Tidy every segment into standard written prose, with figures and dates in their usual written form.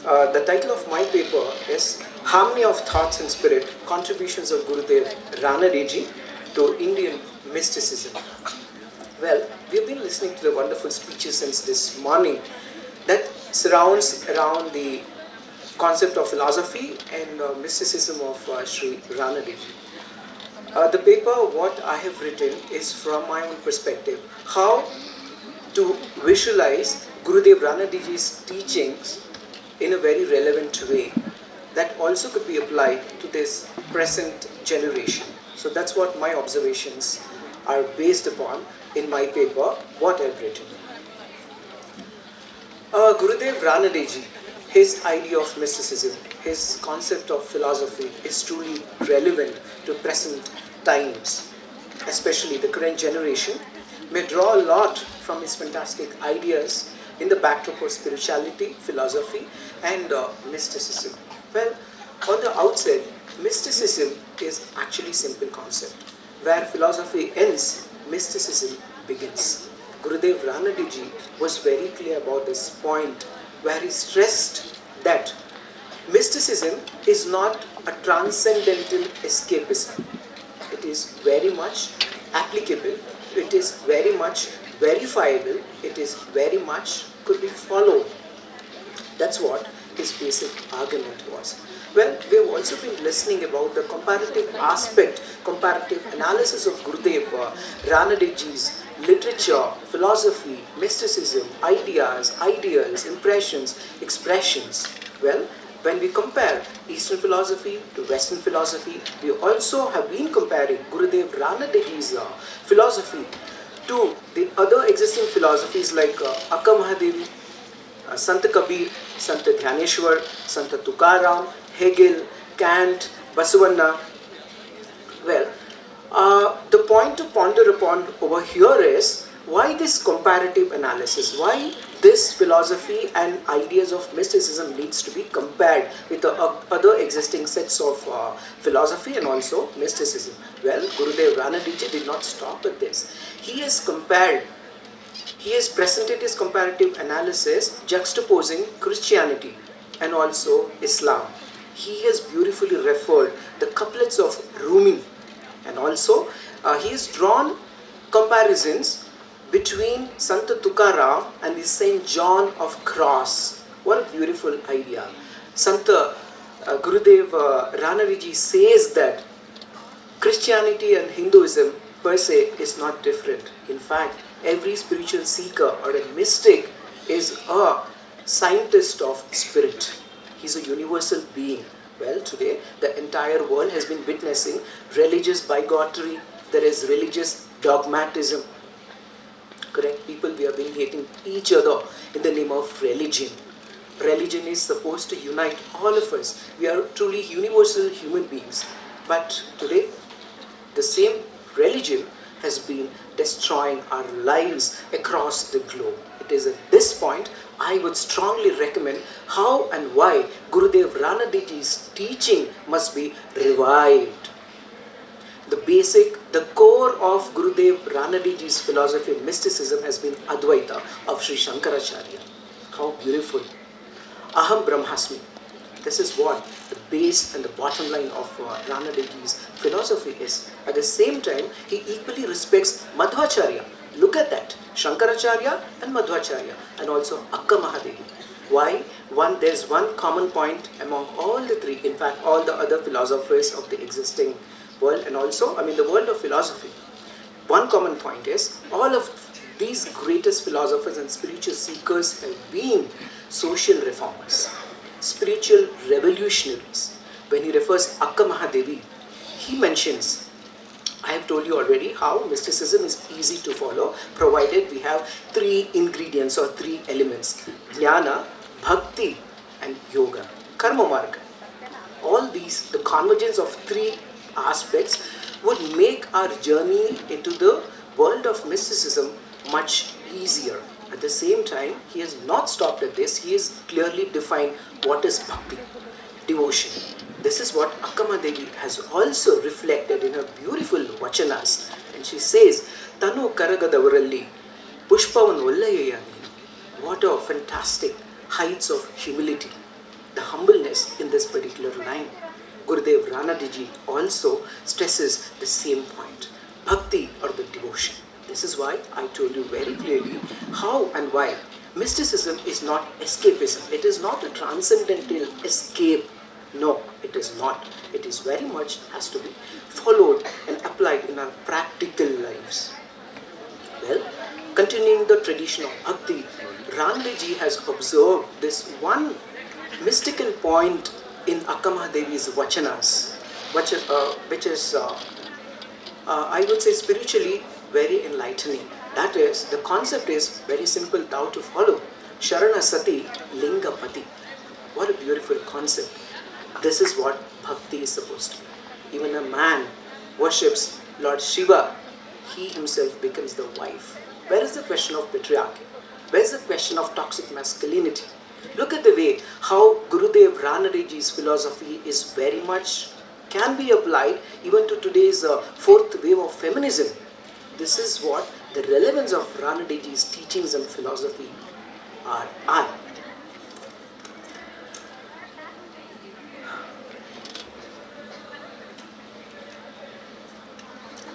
The title of my paper is Harmony of Thoughts and Spirit, Contributions of Gurudev Ranade to Indian Mysticism. Well, we've been listening to the wonderful speeches since this morning that surrounds around the concept of philosophy and mysticism of Shri Ranade. The paper, what I have written is from my own perspective, how to visualize Gurudev Ranadeji's teachings in a very relevant way that also could be applied to this present generation. So that's what my observations are based upon in my paper, what I've written. Gurudev Ranadeji, his idea of mysticism, his concept of philosophy is truly relevant to present times, especially the current generation, may draw a lot from his fantastic ideas in the backdrop of spirituality, philosophy, and mysticism. Well, on the outset, mysticism is actually a simple concept. Where philosophy ends, mysticism begins. Gurudev Ranade was very clear about this point, where he stressed that mysticism is not a transcendental escapism. It is very much applicable, it is very much verifiable, it is very much could be followed. That's what his basic argument was. Well, we've also been listening about the comparative aspect, comparative analysis of Gurudev Ranadeji's literature, philosophy, mysticism, ideas, ideals, impressions, expressions. Well, when we compare Eastern philosophy to Western philosophy, we also have been comparing Gurudev Ranadeji's philosophy to the other existing philosophies like Akka Mahadevi, Sant Kabir, Sant Dhyaneshwar, Sant Tukaram, Hegel, Kant, Basavanna. Well, the point to ponder upon over here is why this comparative analysis, why this philosophy and ideas of mysticism needs to be compared with the other existing sets of philosophy and also mysticism. Well, Gurudev Ranade did not stop at this. He has compared, he has presented his comparative analysis juxtaposing Christianity and also Islam. He has beautifully referred the couplets of Rumi, and also he has drawn comparisons between Sant Tukaram and the Saint John of Cross. What a beautiful idea. Sant Gurudev Ranade says that Christianity and Hinduism per se is not different. In fact, every spiritual seeker or a mystic is a scientist of spirit. He's a universal being. Well, today the entire world has been witnessing religious bigotry. There is religious dogmatism. Correct? People, we have been hating each other in the name of religion. Religion is supposed to unite all of us. We are truly universal human beings. But today, the same religion has been destroying our lives across the globe. It is at this point I would strongly recommend how and why Gurudev Ranadeji's teaching must be revived. The core of Gurudev Ranadeji's philosophy of mysticism has been Advaita of Sri Shankaracharya. How beautiful. Aham Brahmasmi. This is what the base and the bottom line of Ranadeji's philosophy is. At the same time, he equally respects Madhvacharya. Look at that. Shankaracharya and Madhvacharya, and also Akka Mahadevi. Why? There's one common point among all the three, in fact all the other philosophers of the existing world, and also, the world of philosophy. One common point is, all of these greatest philosophers and spiritual seekers have been social reformers, spiritual revolutionaries. When he refers Akka Mahadevi, he mentions, I have told you already how mysticism is easy to follow, provided we have three ingredients or three elements: Jnana, Bhakti, and Yoga, Karma Marga. All these, the convergence of three aspects would make our journey into the world of mysticism much easier. At the same time, he has not stopped at this. He has clearly defined what is bhakti, devotion. This is what Akka Mahadevi has also reflected in her beautiful vachanas. And she says, Tanu Karagadavaralli, Pushpavan Ullayaya. What a fantastic heights of humility. the humbleness in this particular line. Gurudev Ranade also stresses the same point, bhakti or the devotion. This is why I told you very clearly how and why mysticism is not escapism. It is not a transcendental escape. No, it is not. It is very much has to be followed and applied in our practical lives. Well, continuing the tradition of bhakti, Ranade has observed this one mystical point in Akkamahadevi's vachanas, which is, I would say, spiritually very enlightening. That is, the concept is very simple now to follow. Sharana Sati Linga Pati. What a beautiful concept. This is what bhakti is supposed to be. Even a man worships Lord Shiva, he himself becomes the wife. Where is the question of patriarchy? Where is the question of toxic masculinity? Look at the way how Gurudev Ranadeji's philosophy is very much can be applied even to today's fourth wave of feminism. This is what the relevance of Ranadeji's teachings and philosophy are.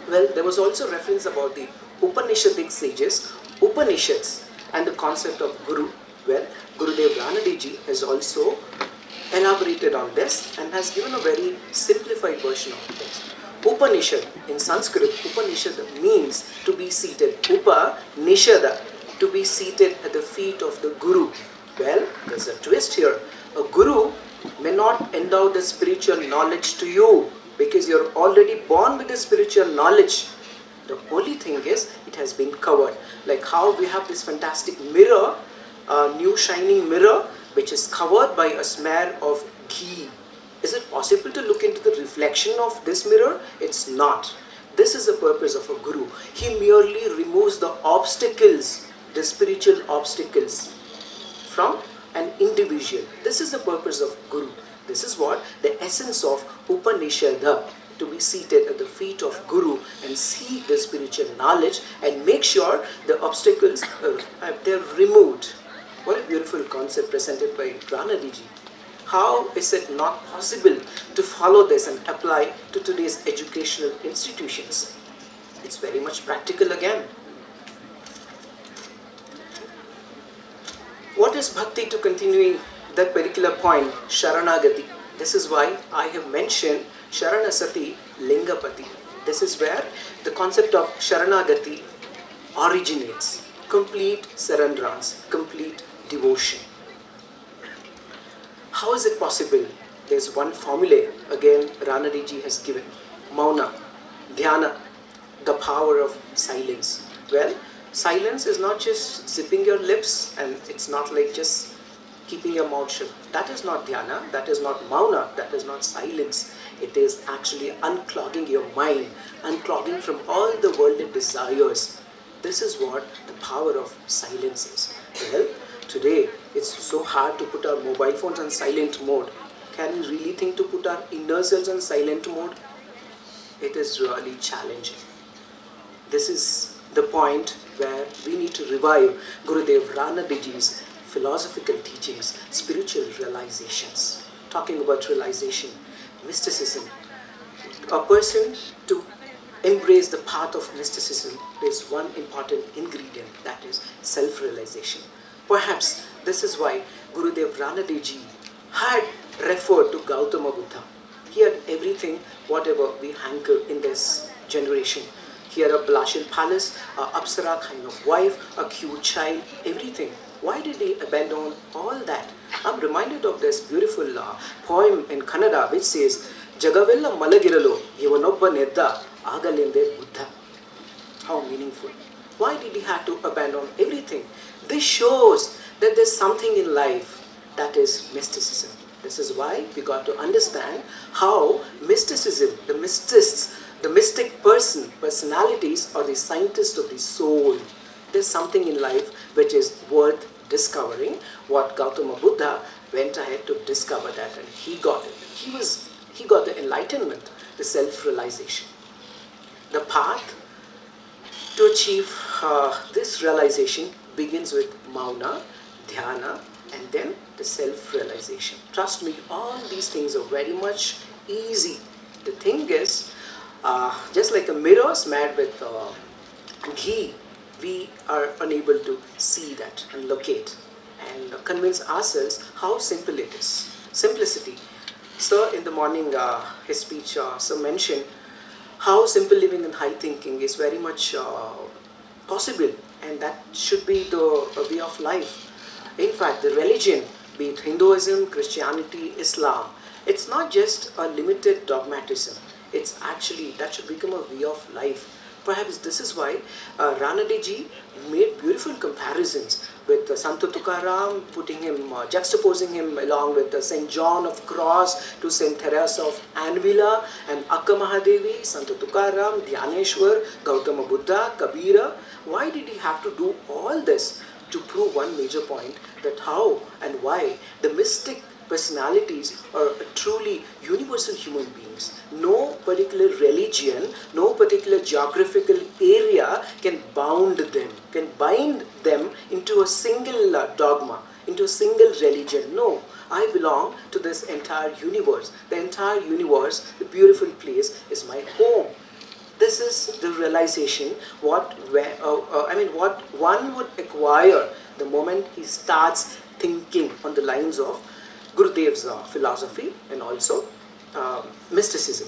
Well, there was also reference about the Upanishadic sages, Upanishads, and the concept of Guru. Well, Gurudev Ranade has also elaborated on this and has given a very simplified version of this. Upanishad, in Sanskrit, Upanishad means to be seated. Upanishada, to be seated at the feet of the Guru. Well, there's a twist here. A Guru may not endow the spiritual knowledge to you because you're already born with the spiritual knowledge. The only thing is, it has been covered. Like how we have this fantastic mirror, a new shining mirror, which is covered by a smear of ghee. Is it possible to look into the reflection of this mirror? It's not. This is the purpose of a guru. He merely removes the obstacles, the spiritual obstacles from an individual. This is the purpose of guru. This is what the essence of Upanishada, to be seated at the feet of Guru and seek the spiritual knowledge and make sure the obstacles they're removed. What a beautiful concept presented by Ranade. How is it not possible to follow this and apply to today's educational institutions? It's very much practical again. What is bhakti, to continuing that particular point, Sharanagati? This is why I have mentioned Sharanasati Lingapati. This is where the concept of Sharanagati originates. Complete surrenderance, complete devotion. How is it possible? There's one formula, again, Ranade has given. Mauna, Dhyana, the power of silence. Well, silence is not just zipping your lips, and it's not like just keeping your mouth shut. That is not dhyana, that is not mauna, that is not silence. It is actually unclogging your mind, unclogging from all the worldly desires. This is what the power of silence is. Well, today it's so hard to put our mobile phones on silent mode. Can we really think to put our inner selves on silent mode? It is really challenging. This is the point where we need to revive Gurudev Ranadeji's philosophical teachings, spiritual realizations. Talking about realization, mysticism. A person to embrace the path of mysticism, there's one important ingredient, that is self-realization. Perhaps this is why Gurudev Ranade had referred to Gautama Buddha. He had everything, whatever we hanker in this generation. He had a palatial palace, a Apsara kind of wife, a cute child, everything. Why did he abandon all that? I'm reminded of this beautiful poem in Kannada which says, Jagavella malagiralo ivanobba nedda agalende Buddha. How meaningful. Why did he have to abandon everything? This shows that there's something in life that is mysticism. This is why we got to understand how mysticism, the mystists, the mystic personalities are the scientists of the soul. There's something in life which is worth discovering. What Gautama Buddha went ahead to discover that, and he got it. He got the enlightenment, the self-realization. The path to achieve this realization begins with mauna, dhyana, and and then the self-realization. Trust me, all these things are very much easy. The thing is, just like a mirror smeared with ghee, we are unable to see that and locate and convince ourselves how simple it is. Simplicity. Sir, in the morning, his speech, Sir mentioned how simple living and high thinking is very much possible, and that should be the way of life. In fact, the religion, be it Hinduism, Christianity, Islam, it's not just a limited dogmatism. It's actually, that should become a way of life. Perhaps this is why Ranade ji made beautiful comparisons with Sant Tukaram, putting him, juxtaposing him along with St. John of Cross to St. Teresa of Anvila and Akka Mahadevi, Sant Tukaram, Dhyaneshwar, Gautama Buddha, Kabira. Why did he have to do all this? To prove one major point, that how and why the mystic personalities are truly universal human beings. No particular religion, no particular geographical area can bind them into a single dogma, into a single religion. No, I belong to this entire universe. The entire universe, the beautiful place, is my home. This is the realization what one would acquire the moment he starts thinking on the lines of Gurudev's philosophy and also mysticism.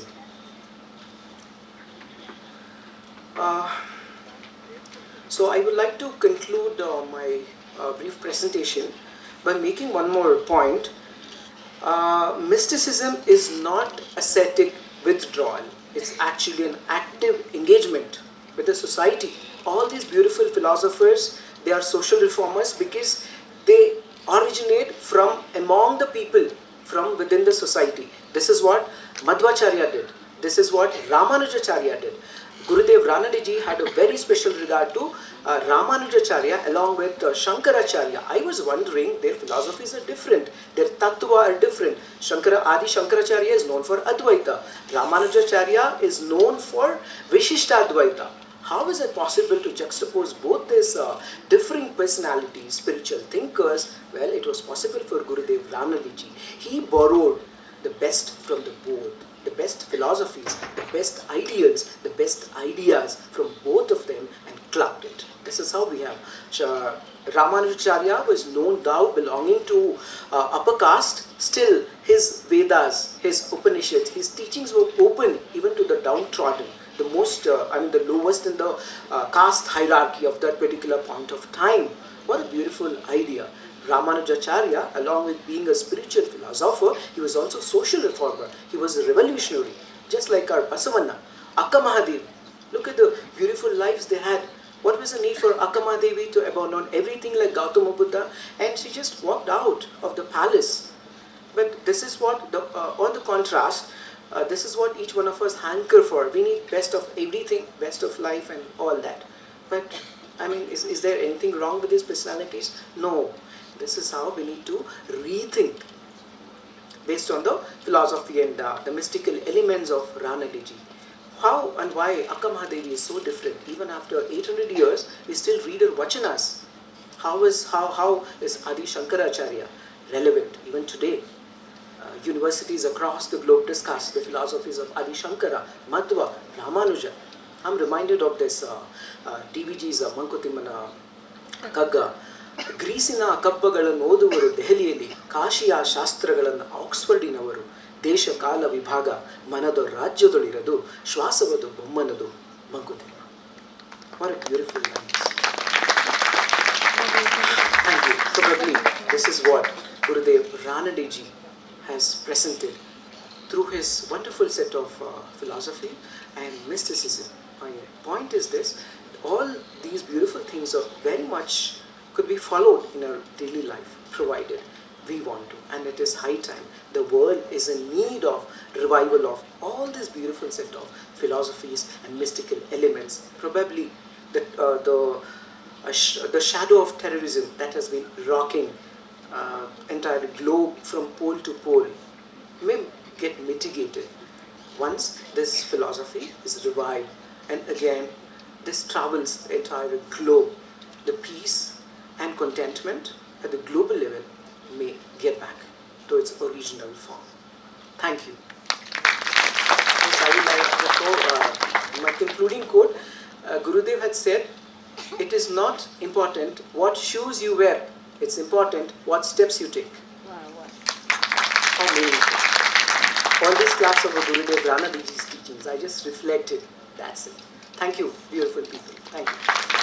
So I would like to conclude my brief presentation by making one more point. Mysticism is not ascetic withdrawal. It's actually an active engagement with the society. All these beautiful philosophers, they are social reformers because they originate from among the people, from within the society. This is what Madhvacharya did. This is what Ramanujacharya did. Gurudev Ranade ji had a very special regard to Ramanujacharya along with Shankaracharya. I was wondering, their philosophies are different, their tattva are different. Adi Shankaracharya is known for Advaita. Ramanujacharya is known for Vishishtadvaita. How is it possible to juxtapose both these differing personalities, spiritual thinkers? Well, it was possible for Gurudev Ranade ji. He borrowed the best from the both, the best philosophies, the best ideals, the best ideas from both of them and clubbed it. This is how we have. Ramanujacharya was known thou belonging to upper caste. Still, his Vedas, his Upanishads, his teachings were open even to the downtrodden, the most, the lowest in the caste hierarchy of that particular point of time. What a beautiful idea. Ramanujacharya, along with being a spiritual philosopher, he was also social reformer. He was a revolutionary, just like our Basavanna. Akka Mahadevi, look at the beautiful lives they had. What was the need for Akka Mahadevi to abandon everything like Gautama Buddha? And she just walked out of the palace. But this is what, on the contrast, this is what each one of us hanker for. We need best of everything, best of life and all that. But, is there anything wrong with these personalities? No. This is how we need to rethink based on the philosophy and the mystical elements of Ranade ji. How and why Akka Mahadevi is so different? Even after 800 years, we still read her vachanas. How is Adi Shankaracharya relevant even today? Universities across the globe discuss the philosophies of Adi Shankara, Madhva, Ramanuja. I'm reminded of this TVG's Mankutimana Kagga. ಗ್ರೀಸಿನ ಕಬ್ಬಗಳನ್ನು ಓದುವರು ದೆಹಲಿಯಲ್ಲಿ, ಕಾಶಿಯ ಶಾಸ್ತ್ರಗಳನ್ನು ಆಕ್ಸ್ಫರ್ಡಿನವರು, ದೇಶ ಕಾಲ ವಿಭಾಗ ಮನದ ರಾಜ್ಯದೊಳಿರದು, ಶ್ವಾಸವದು ಬೊಮ್ಮನದು Mankutimma. What a beautiful lines. Thank you. Probably this is what Gurudev Ranade ji has presented through his wonderful set of philosophy and mysticism. My point is this: all these beautiful things are very much could be followed in our daily life, provided we want to. And it is high time. The world is in need of revival of all this beautiful set of philosophies and mystical elements. Probably the shadow of terrorism that has been rocking entire globe from pole to pole may get mitigated once this philosophy is revived. And again, this travels the entire globe. The peace and contentment at the global level may get back to its original form. Thank you. I would like to my concluding quote. Gurudev had said, "It is not important what shoes you wear, it's important what steps you take." How meaningful. All this class of Gurudev Ranadeji's teachings, I just reflected. That's it. Thank you, beautiful people. Thank you.